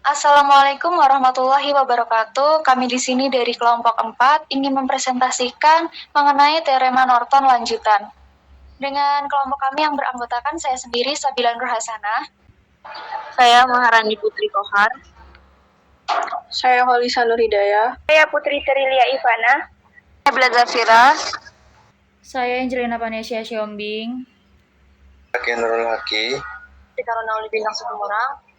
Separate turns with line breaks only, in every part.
Assalamualaikum warahmatullahi wabarakatuh. Kami di sini dari kelompok 4 ingin mempresentasikan mengenai teorema Norton lanjutan. Dengan kelompok kami yang beranggotakan saya sendiri, Sabila Nur Hasanah.
Saya Maharani Putri Kohar.
Saya Holisa Nur Hidayah.
Saya Putri Terilia Ivana.
Saya Bila Zafira.
Saya Angelina Panesia Siombing.
Saya Nurul Haki.
Karena oleh Bintang Sukumurang.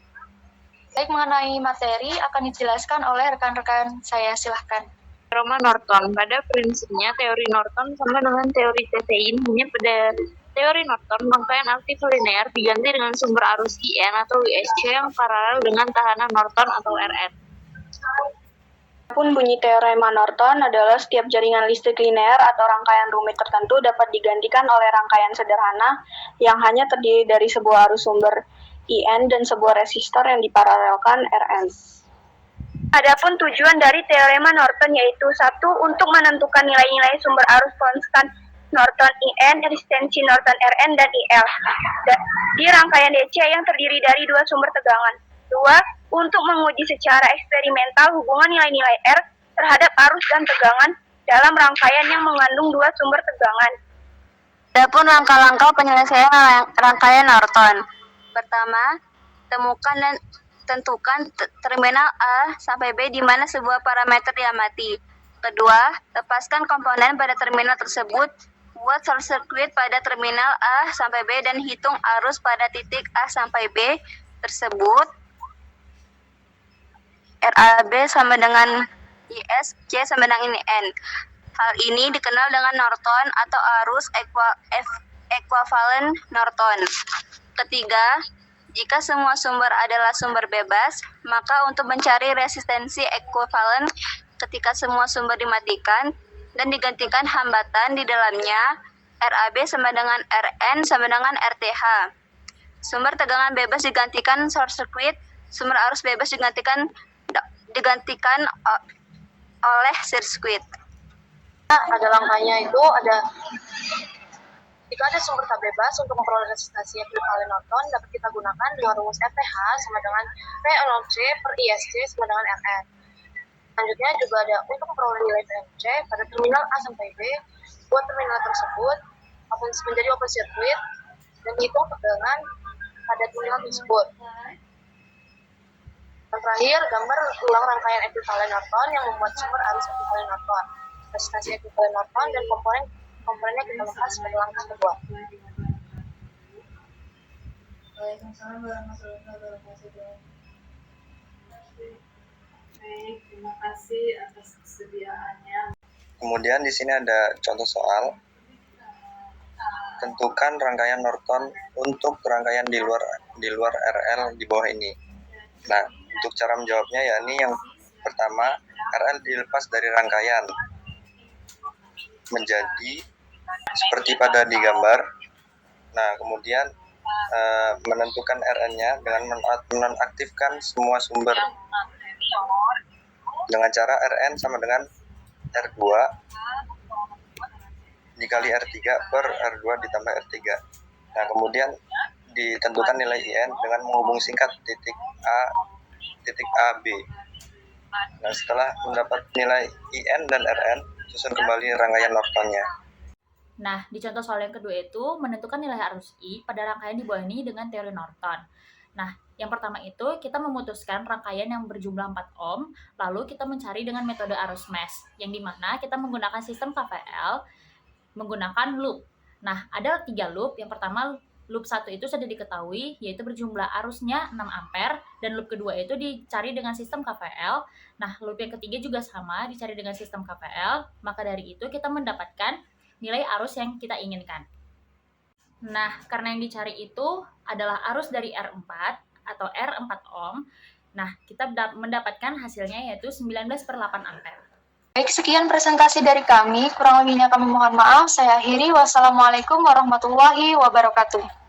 Baik, mengenai materi akan dijelaskan oleh rekan-rekan saya, silahkan.
Teorema Norton. Pada prinsipnya, teori Norton sama dengan teori Tessein. Hanya pada teori Norton, rangkaian aktif linear diganti dengan sumber arus IN atau ISC yang paralel dengan tahanan Norton atau Rn.
Adapun bunyi teorema Norton adalah setiap jaringan listrik linear atau rangkaian rumit tertentu dapat digantikan oleh rangkaian sederhana yang hanya terdiri dari sebuah arus sumber IN dan sebuah resistor yang diparalelkan Rn.
Adapun tujuan dari teorema Norton yaitu 1. Untuk menentukan nilai-nilai sumber arus konstan Norton IN, resistensi Norton Rn, dan IL di rangkaian DC yang terdiri dari dua sumber tegangan. 2. Untuk menguji secara eksperimental hubungan nilai-nilai R terhadap arus dan tegangan dalam rangkaian yang mengandung dua sumber tegangan.
Adapun langkah-langkah penyelesaian rangkaian Norton. Pertama, temukan dan tentukan terminal A sampai B di mana sebuah parameter diamati. Kedua, lepaskan komponen pada terminal tersebut. Buat short circuit pada terminal A sampai B dan hitung arus pada titik A sampai B tersebut. RAB sama dengan IS, C sama dengan N. Hal ini dikenal dengan Norton atau arus ekuivalen Norton. Ketiga, jika semua sumber adalah sumber bebas, maka untuk mencari resistensi ekuivalen ketika semua sumber dimatikan dan digantikan hambatan di dalamnya, RAB sama dengan Rn sama dengan RTH. Sumber tegangan bebas digantikan short circuit, sumber arus bebas digantikan oleh sirkuit.
Ada langkahnya itu jika ada sumber tak bebas untuk memperoleh resistensi ekuivalen Norton dapat kita gunakan dengan rumus RTH sama dengan P0C per ISC sama dengan Rn. Selanjutnya juga ada untuk memperoleh nilai PMC pada terminal A sampai B, buat terminal tersebut menjadi open circuit dan hitung tegangan pada terminal tersebut. Dan terakhir, gambar ulang rangkaian ekuivalen Norton yang membuat sumber arus ekuivalen Norton, resistensi ekuivalen Norton, dan komponennya kita lepas sebagai langkah kedua.
Waalaikumsalam warahmatullahi wabarakatuh. Baik, terima kasih atas kesediaannya.
Kemudian di sini ada contoh soal. Tentukan rangkaian Norton untuk rangkaian di luar RL di bawah ini. Nah, untuk cara menjawabnya yakni yang pertama, RL dilepas dari rangkaian menjadi seperti pada di gambar. Nah, kemudian menentukan Rn-nya dengan menonaktifkan semua sumber dengan cara Rn sama dengan R2 dikali R3 per R2 ditambah R3. Nah, kemudian ditentukan nilai IN dengan menghubung singkat titik A, B. Nah, setelah mendapat nilai IN dan Rn, susun kembali rangkaian Nortonnya.
Nah, di contoh soal yang kedua itu menentukan nilai arus I pada rangkaian di bawah ini dengan teori Norton. Nah, yang pertama itu kita memutuskan rangkaian yang berjumlah 4 ohm, lalu kita mencari dengan metode arus mesh, yang dimana kita menggunakan sistem KVL menggunakan loop. Nah, ada 3 loop. Yang pertama, loop 1 itu sudah diketahui, yaitu berjumlah arusnya 6 ampere, dan loop kedua itu dicari dengan sistem KVL. Nah, loop yang ketiga juga sama, dicari dengan sistem KVL. Maka dari itu kita mendapatkan nilai arus yang kita inginkan. Nah, karena yang dicari itu adalah arus dari R4 atau R4 ohm. Nah, kita mendapatkan hasilnya yaitu 19/8 ampere.
Baik, sekian presentasi dari kami. Kurang lebihnya kami mohon maaf. Saya akhiri. Wassalamualaikum warahmatullahi wabarakatuh.